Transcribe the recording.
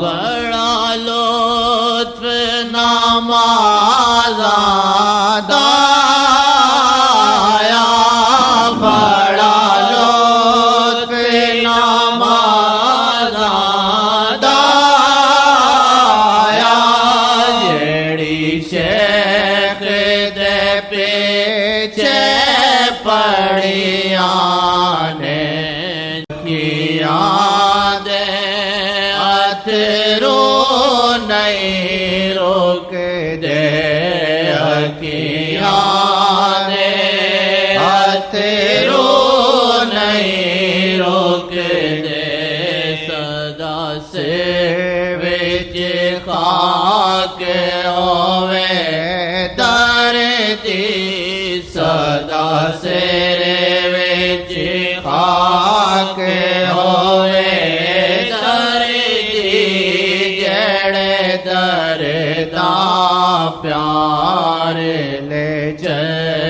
बड़ा लुत्फ नमाज़ादाया, बड़ा लुत्फ नमाज़ादाया, जेड़ी शेख दे पीछे पड़िया ने किया दे अथरू नहीं रोक दे, किया दे अथरू नहीं रोक दे, सदा से विच खाक होवे दरदी, सदा से विच खाक होवे दरदी, जेड़े दरदा प्यार ले चले